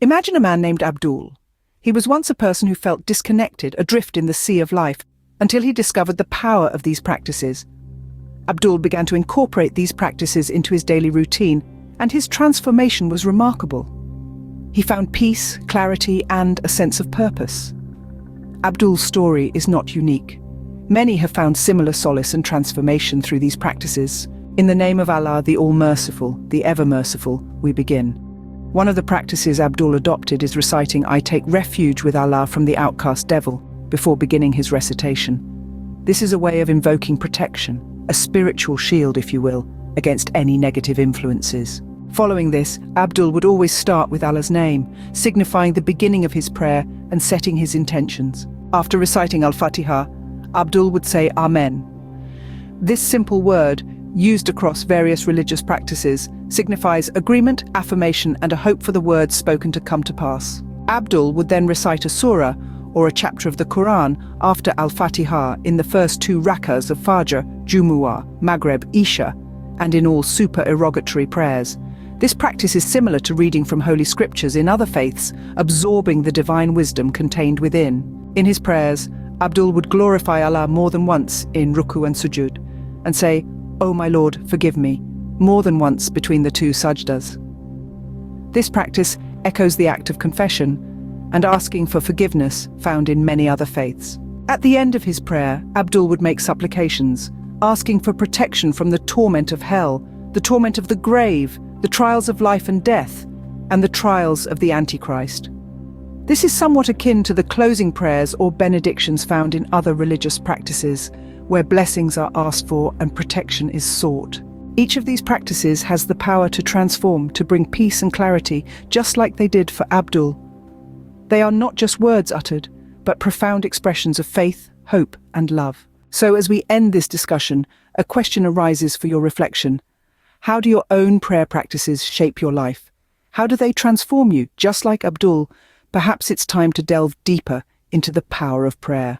Imagine a man named Abdul. He was once a person who felt disconnected, adrift in the sea of life, until he discovered the power of these practices. Abdul began to incorporate these practices into his daily routine, and his transformation was remarkable. He found peace, clarity, and a sense of purpose. Abdul's story is not unique. Many have found similar solace and transformation through these practices. In the name of Allah, the All-Merciful, the Ever-Merciful, we begin. One of the practices Abdul adopted is reciting "I take refuge with Allah from the outcast devil" before beginning his recitation. This is a way of invoking protection, a spiritual shield, if you will, against any negative influences. Following this, Abdul would always start with Allah's name, signifying the beginning of his prayer and setting his intentions. After reciting Al-Fatiha, Abdul would say Amen. This simple word, used across various religious practices, signifies agreement, affirmation, and a hope for the words spoken to come to pass. Abdul would then recite a surah, or a chapter of the Quran, after Al-Fatiha in the first 2 rakas of Fajr, Jumu'ah, Maghrib, Isha, and in all supererogatory prayers. This practice is similar to reading from Holy Scriptures in other faiths, absorbing the divine wisdom contained within. In his prayers, Abdul would glorify Allah more than once in ruku and sujud, and say, "O my Lord, forgive me," more than once between the 2 sajdas. This practice echoes the act of confession and asking for forgiveness found in many other faiths. At the end of his prayer, Abdul would make supplications, asking for protection from the torment of hell, the torment of the grave, the trials of life and death, and the trials of the Antichrist. This is somewhat akin to the closing prayers or benedictions found in other religious practices, where blessings are asked for and protection is sought. Each of these practices has the power to transform, to bring peace and clarity, just like they did for Abdul. They are not just words uttered, but profound expressions of faith, hope, and love. So as we end this discussion, a question arises for your reflection. How do your own prayer practices shape your life? How do they transform you, just like Abdul? Perhaps it's time to delve deeper into the power of prayer.